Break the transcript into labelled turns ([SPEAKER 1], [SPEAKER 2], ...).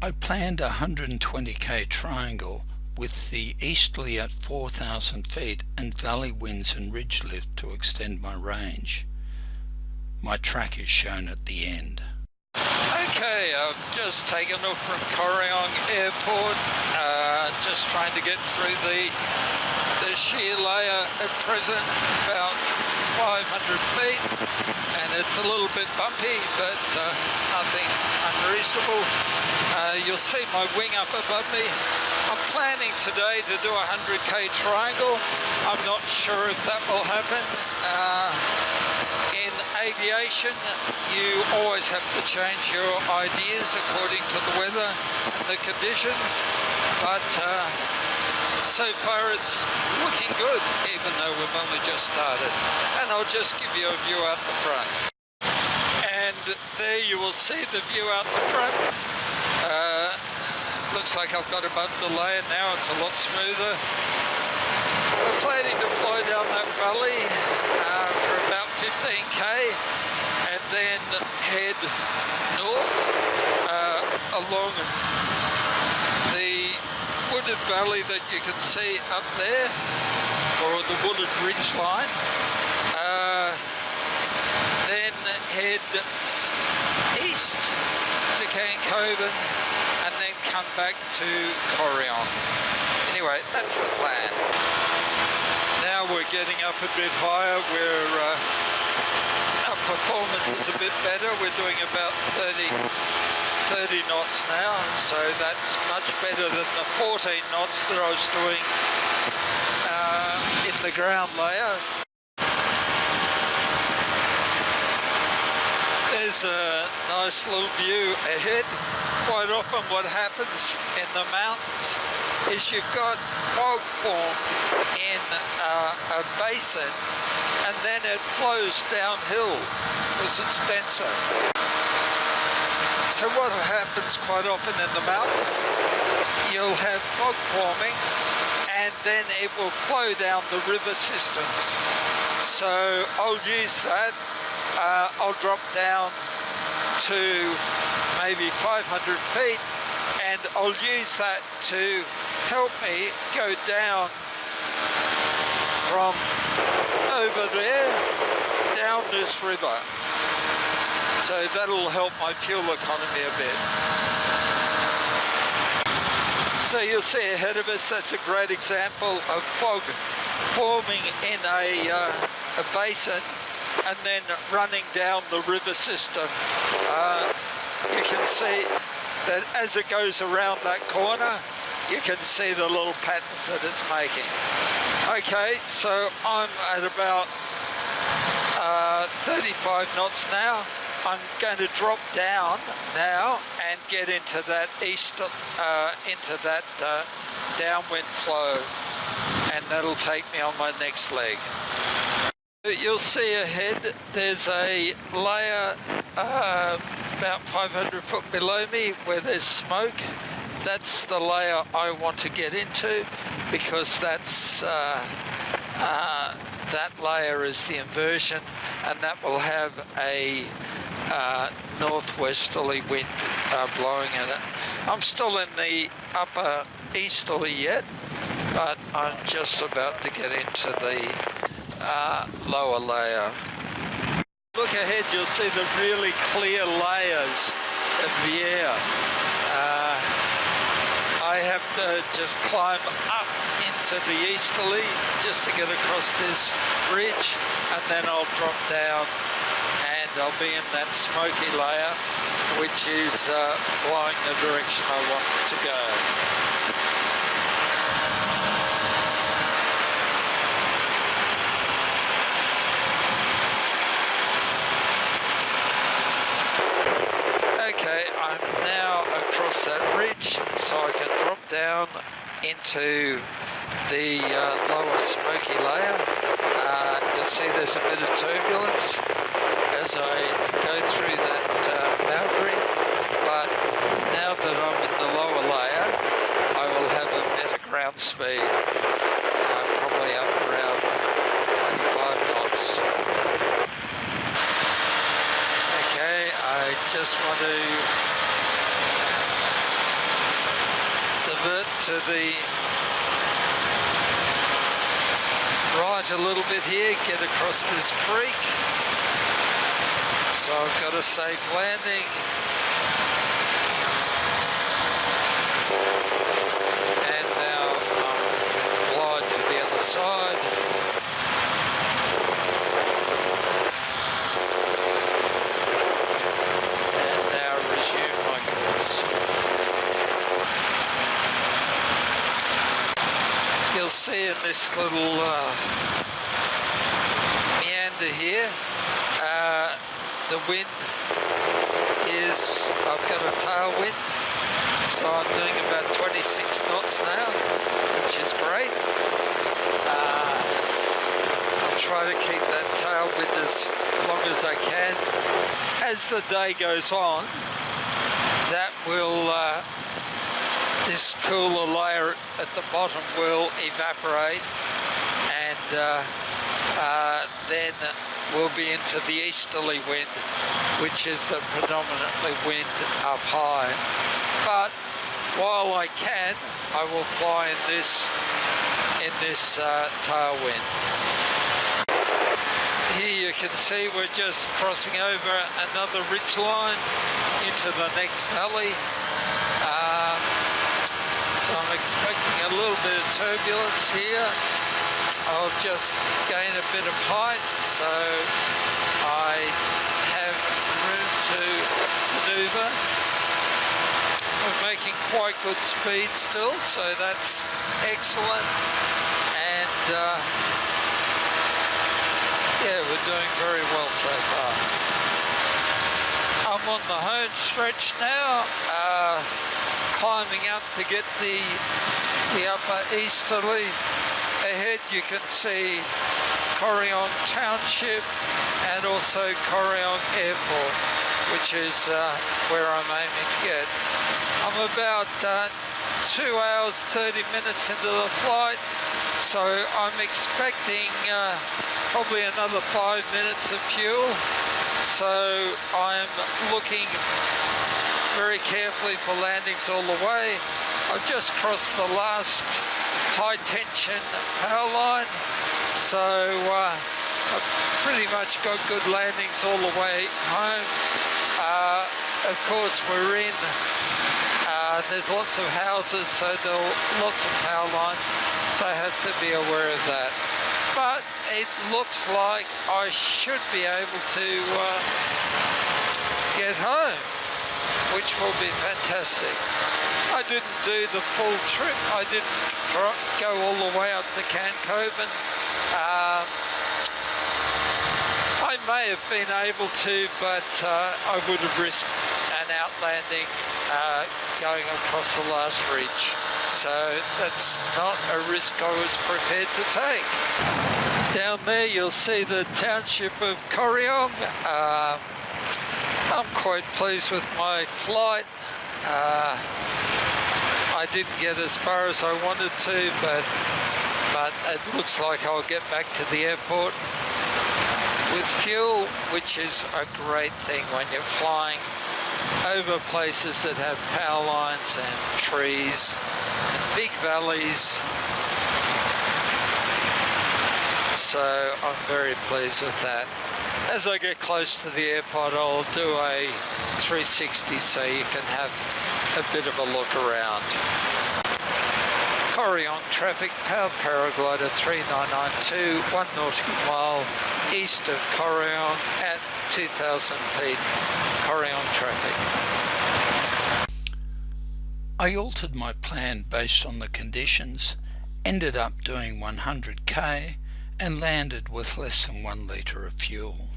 [SPEAKER 1] I planned a 120k triangle with the easterly at 4,000 feet and valley winds and ridge lift to extend my range. My track is shown at the end.
[SPEAKER 2] Okay, I've just taken off from Corryong Airport, just trying to get through the sheer layer at present, about 500 feet, and it's a little bit bumpy, but nothing unreasonable. You'll see my wing up above me. I'm planning today to do a 100k triangle. I'm not sure if that will happen. In aviation, you always have to change your ideas according to the weather and the conditions, but so far it's looking good, even though we've only just started. And I'll just give you a view out the front. And there you will see the view out the front. Looks like I've got above the layer now, it's a lot smoother. We're planning to fly down that valley for about 15k and then head north along the wooded valley that you can see up there, or the wooded ridge line. Then head east to Cancoban and then come back to Corryong. Anyway, that's the plan. Now we're getting up a bit higher, our performance is a bit better. We're doing about 30 knots now, so that's much better than the 14 knots that I was doing in the ground layer. There's a nice little view ahead. Quite often what happens in the mountains is you've got fog formed in a basin, and then it flows downhill because it's denser. So what happens quite often in the mountains, you'll have fog forming and then it will flow down the river systems. So I'll use that. I'll drop down to maybe 500 feet and I'll use that to help me go down from over there down this river. So that'll help my fuel economy a bit. So you'll see ahead of us, that's a great example of fog forming in a basin and then running down the river system. You can see that as it goes around that corner, you can see the little patterns that it's making. Okay, so I'm at about 35 knots now. I'm going to drop down now and get into that downwind flow, and that'll take me on my next leg. You'll see ahead there's a layer about 500 foot below me where there's smoke. That's the layer I want to get into, because that's that layer is the inversion, and that will have a northwesterly wind blowing in it. I'm still in the upper easterly yet, but I'm just about to get into the lower layer. Look ahead, you'll see the really clear layers of the air. I have to just climb up into the easterly just to get across this ridge, and then I'll drop down and I'll be in that smoky layer, which is blowing the direction I want to go. Okay, I'm now across that ridge, so I can drop down into the lower smoky layer. You'll see there's a bit of turbulence as I go through that boundary, but now that I'm in the lower layer, I will have a better ground speed, probably up around 25 knots. Okay, I just want to to the right a little bit here, get across this creek. So I've got a safe landing. And now I'm glide to the other side. And now resume my course. You'll see in this little meander here, the wind is, I've got a tailwind, so I'm doing about 26 knots now, which is great. I'll try to keep that tailwind as long as I can. As the day goes on, that will this cooler layer at the bottom will evaporate, and then we'll be into the easterly wind, which is the predominantly wind up high. But while I can, I will fly in this tailwind. Here you can see we're just crossing over another ridge line into the next valley. So I'm expecting a little bit of turbulence here. I'll just gain a bit of height, so I have room to manoeuvre. We're making quite good speed still, so that's excellent. And yeah, we're doing very well so far. I'm on the home stretch now, climbing up to get the upper easterly. Ahead you can see Corryong Township and also Corryong Airport, which is where I'm aiming to get. I'm about 2 hours 30 minutes into the flight, so I'm expecting probably another 5 minutes of fuel. So I'm looking very carefully for landings all the way. I've just crossed the last high tension power line, so I've pretty much got good landings all the way home. Of course we're in, there's lots of houses, so there are lots of power lines, so I have to be aware of that. But it looks like I should be able to get home, which will be fantastic. I didn't do the full trip. I didn't go all the way up to Cancoban. I may have been able to, but I would have risked an outlanding going across the last ridge. So that's not a risk I was prepared to take. Down there you'll see the township of Corryong. I'm quite pleased with my flight. I didn't get as far as I wanted to, but it looks like I'll get back to the airport with fuel, which is a great thing when you're flying over places that have power lines and trees and big valleys. So I'm very pleased with that. As I get close to the airport, I'll do a 360 so you can have a bit of a look around. Corryong traffic, powered paraglider 3992, 1 nautical mile east of Corryong at 2,000 feet. Corryong traffic.
[SPEAKER 1] I altered my plan based on the conditions, ended up doing 100k and landed with less than 1 litre of fuel.